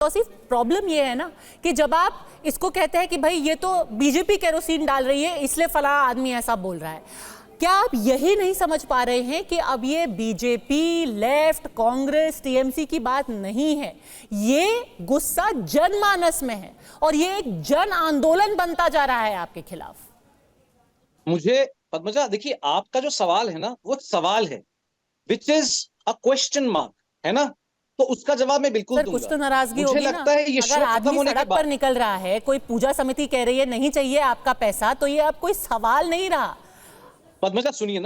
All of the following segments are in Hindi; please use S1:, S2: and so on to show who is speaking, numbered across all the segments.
S1: तौसीफ, प्रॉब्लम ये है ना कि जब आप इसको कहते हैं कि भाई ये तो बीजेपी केरोसिन डाल रही है इसलिए फला आदमी ऐसा बोल रहा है, क्या आप यही नहीं समझ पा रहे हैं कि अब ये बीजेपी, लेफ्ट, कांग्रेस, टीएमसी की बात नहीं है, ये गुस्सा जनमानस में है और ये एक जन आंदोलन बनता जा रहा है आपके खिलाफ।
S2: मुझे पद्मजा, देखिए आपका जो सवाल है ना वो सवाल है which is a question mark, है ना, तो उसका जवाब मैं बिल्कुल दूंगा।
S1: कुछ तो नाराजगी
S2: मुझे
S1: होगी ना,
S2: लगता है ये
S1: अगर आदमी सड़क पर निकल रहा है, कोई पूजा समिति कह रही है नहीं चाहिए आपका पैसा, तो ये अब कोई सवाल नहीं रहा।
S2: पद्मजा सुनिए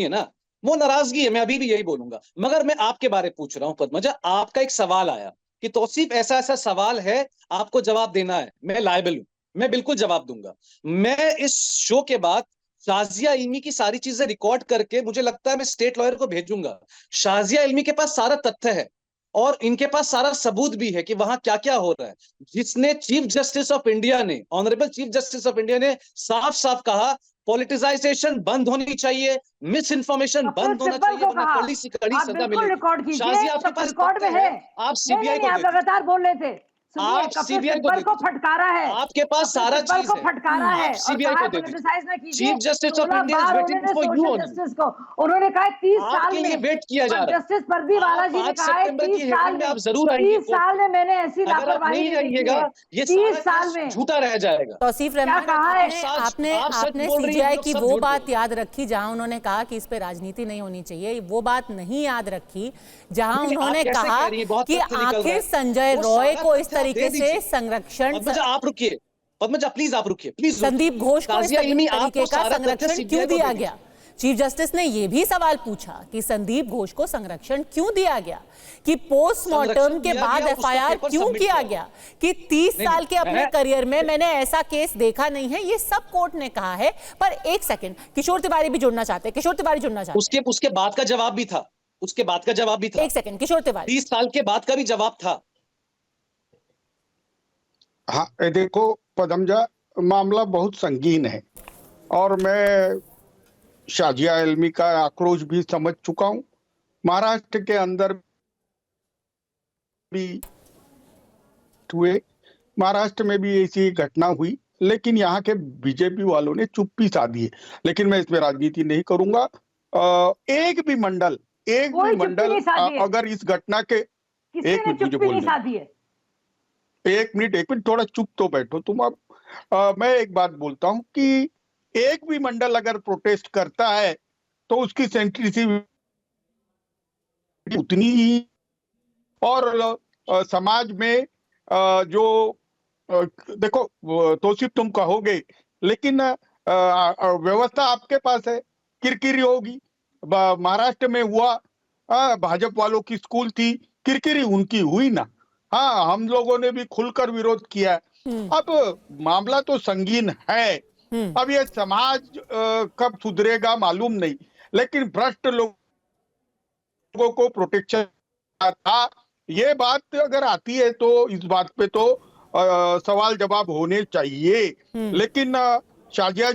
S2: ना, वो नाराजगी है, मैं अभी भी यही बोलूंगा, मगर मैं आपके बारे में पूछ रहा हूं। पद्मजा, आपका एक सवाल आया कि तौसीफ ऐसा ऐसा सवाल है, आपको जवाब देना है, मैं लायबल हूं, मैं बिल्कुल जवाब दूंगा। मैं इस शो के बाद शाजिया इल्मी की सारी चीजें रिकॉर्ड करके, मुझे लगता है मैं स्टेट लॉयर को भेजूंगा। शाजिया इल्मी के पास सारा तथ्य है और इनके पास सारा सबूत भी है कि वहां क्या क्या हो रहा है, जिसने चीफ जस्टिस ऑफ इंडिया ने, honourable chief justice of India ने साफ साफ कहा पॉलिटिसाइजेशन बंद होनी चाहिए, मिस इन्फॉर्मेशन बंद होना चाहिए, वरना कड़ी से कड़ी सजा मिलेगी। शाजिया, आपके पास
S3: रिकॉर्ड में है,
S2: आप सीबीआई को
S3: आप लगातार बोल रहे थे।
S2: आप सीबीआई को
S3: फटकारा है,
S2: आपके पास सारा चीज
S3: को फटकारा है,
S2: सीबीआई को दे दीजिए। Chief justice of India is waiting for you
S3: justice को उन्होंने कहा 30 साल में
S2: वेट किया जा रहा है।
S3: जस्टिस परदीवाला जी ने कहा है 30 साल में,
S2: आप जरूर आइए,
S3: 30 साल में मैंने ऐसी लापरवाही नहीं
S2: आइएगा, ये
S3: 30 साल में
S2: झूठा रह जाएगा।
S1: तौसीफ रहमान, आपने सीबीआई की वो बात याद रखी जहां उन्होंने कहा कि इस पे राजनीति नहीं होनी चाहिए, वो बात नहीं याद रखी जहां उन्होंने कहा कि आखिर संजय रॉय को इस तरीके से संरक्षण।
S2: आप रुकिए पद्मजा, प्लीज आप रुकिए, प्लीज।
S1: संदीप घोष को इस तरीके का संरक्षण क्यों दिया गया? चीफ जस्टिस ने यह भी सवाल पूछा कि संदीप घोष को संरक्षण क्यों दिया गया, कि पोस्टमार्टम के बाद एफआईआर क्यों किया गया, कि 30 साल के अपने करियर में मैंने ऐसा केस देखा नहीं है, ये सब कोर्ट ने कहा है। पर एक सेकंड, किशोर तिवारी भी जुड़ना चाहते हैं, किशोर तिवारी जुड़ना चाहते हैं।
S2: उसके बाद का जवाब भी था, उसके बाद का जवाब भी था।
S1: एक सेकंड, किशोर तिवारी,
S2: 30 साल के बाद का भी जवाब था।
S4: हाँ, देखो पद्मजा, मामला बहुत संगीन है और मैं शाजिया इल्मी का आक्रोश भी समझ चुका हूं। महाराष्ट्र के अंदर भी हुए, महाराष्ट्र में भी ऐसी घटना हुई, लेकिन यहाँ के बीजेपी वालों ने चुप्पी साधी है। लेकिन मैं इसमें राजनीति नहीं करूंगा। एक भी मंडल अगर इस घटना के एक मिनट थोड़ा चुप तो बैठो तुम। अब मैं एक बात बोलता हूं कि एक भी मंडल अगर प्रोटेस्ट करता है तो उसकी सेंसिटिविटी उतनी ही, और समाज में जो देखो तौसीफ तुम कहोगे, लेकिन व्यवस्था आपके पास है, किरकिरी होगी। महाराष्ट्र में हुआ, भाजपा वालों की स्कूल थी, किरकिरी उनकी हुई ना। हाँ, हम लोगों ने भी खुलकर विरोध किया। अब मामला तो संगीन है। अब ये समाज कब सुधरेगा मालूम नहीं, लेकिन भ्रष्ट लोगों को प्रोटेक्शन था, ये बात अगर आती है तो इस बात पे तो सवाल जवाब होने चाहिए। लेकिन शाजिया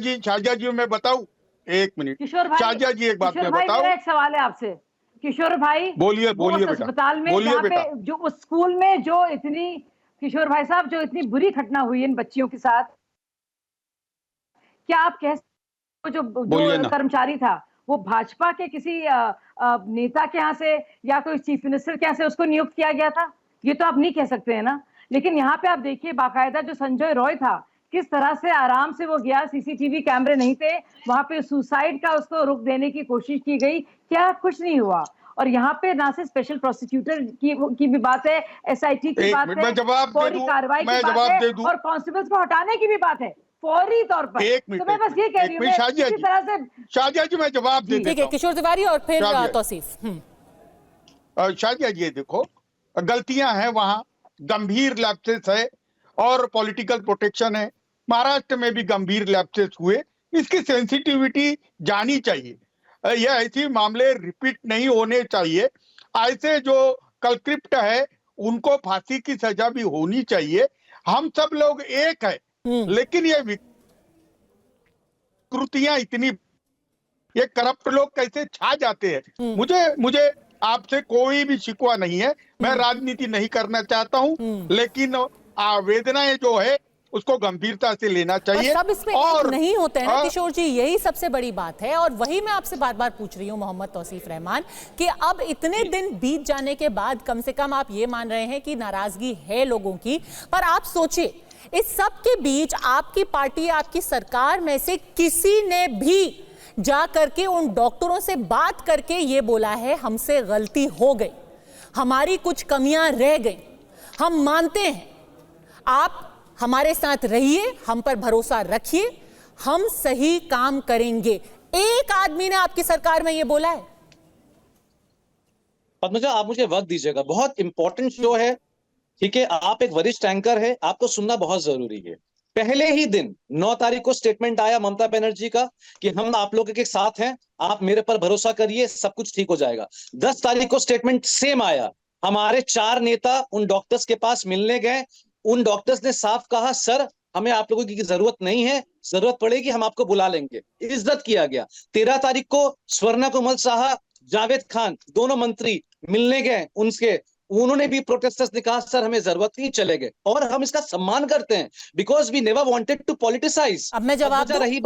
S4: जी मैं बताऊं, एक मिनट शाजिया जी, एक बात मैं बताऊं।
S3: एक सवाल है आपसे किशोर भाई,
S4: बोलिए बेटा,
S3: अस्पताल में
S4: बोलिए बेटा।
S3: जो उस स्कूल में जो इतनी, किशोर भाई साहब, जो इतनी बुरी घटना हुई इन बच्चियों के साथ, क्या आप कह सकते हो जो कर्मचारी था वो भाजपा के किसी नेता के यहाँ से या कोई चीफ मिनिस्टर के यहाँ से उसको नियुक्त किया गया था? ये तो आप नहीं कह सकते हैं ना। लेकिन यहाँ पे आप देखिए बाकायदा जो संजय रॉय था, किस तरह से आराम से वो गया, सीसीटीवी कैमरे नहीं थे वहां पे, सुसाइड का उसको रुख देने की कोशिश की गई, क्या कुछ नहीं हुआ। और यहाँ पे ना से स्पेशल प्रोसिक्यूटर की भी बात है, एसआईटी की बात है, फौरी कार्रवाई की बात है, और कांस्टेबल्स को हटाने की भी बात है फौरी तौर पर।
S4: एक मिनट,
S3: तो मैं बस ये कह रही हूँ,
S4: शाजिया जी मैं जवाब दे देता हूं।
S1: किशोर तिवारी और फिर तौसीफ।
S4: शाजिया जी देखो, गलतियां हैं वहां, गंभीर लैप्सेस है और पॉलिटिकल प्रोटेक्शन है। महाराष्ट्र में भी गंभीर लैप्सेस हुए, इसकी सेंसिटिविटी जानी चाहिए। यह ऐसे मामले रिपीट नहीं होने चाहिए। ऐसे जो कल्प्रिट है उनको फांसी की सजा भी होनी चाहिए। हम सब लोग एक है, लेकिन ये विकृतियां इतनी, ये करप्ट लोग कैसे छा जाते हैं। मुझे आपसे कोई भी शिकवा नहीं है, मैं राजनीति नहीं करना चाहता हूं, लेकिन वेदनाएं जो है उसको गंभीरता से लेना चाहिए।
S1: सब इसमें
S4: और
S1: एक नहीं होते हैं ना किशोर जी, यही सबसे बड़ी बात है। और वही मैं आपसे बार बार पूछ रही हूँ मोहम्मद तौसीफ रहमान कि अब इतने दिन बीत जाने के बाद कम से कम आप ये मान रहे हैं कि नाराजगी है लोगों की, पर आप सोचिए इस सब के बीच आपकी पार्टी, आपकी सरकार में से किसी ने भी जा करके उन डॉक्टरों से बात करके ये बोला है हमसे गलती हो गई, हमारी कुछ कमियां रह गई, हम मानते हैं, आप हमारे साथ रहिए, हम पर भरोसा रखिए, हम सही काम करेंगे। एक आदमी ने आपकी सरकार में ये बोला है?
S2: पद्मजा, आप मुझे वक्त दीजिएगा, बहुत इंपॉर्टेंट शो है, ठीक है, आप एक वरिष्ठ एंकर है, आपको सुनना बहुत जरूरी है। पहले ही दिन 9 तारीख को स्टेटमेंट आया ममता बनर्जी का कि हम आप लोगों के साथ हैं, आप मेरे पर भरोसा करिए, सब कुछ ठीक हो जाएगा। 10 तारीख को स्टेटमेंट सेम आया, हमारे 4 नेता उन डॉक्टर्स के पास मिलने गए, उन डॉक्टर्स ने साफ कहा सर हमें आप लोगों की जरूरत नहीं है, जरूरत पड़ेगी हम आपको बुला लेंगे, इज्जत किया गया। 13 तारीख को स्वर्णा कोमल साहा, जावेद खान, दोनों मंत्री मिलने गए उनसे, उन्होंने भी प्रोटेस्टर्स ने कहा सर हमें जरूरत नहीं, चले गए। और हम इसका सम्मान करते हैं because we never wanted to politicise.
S1: अब मैं जवाब दूं?
S2: रही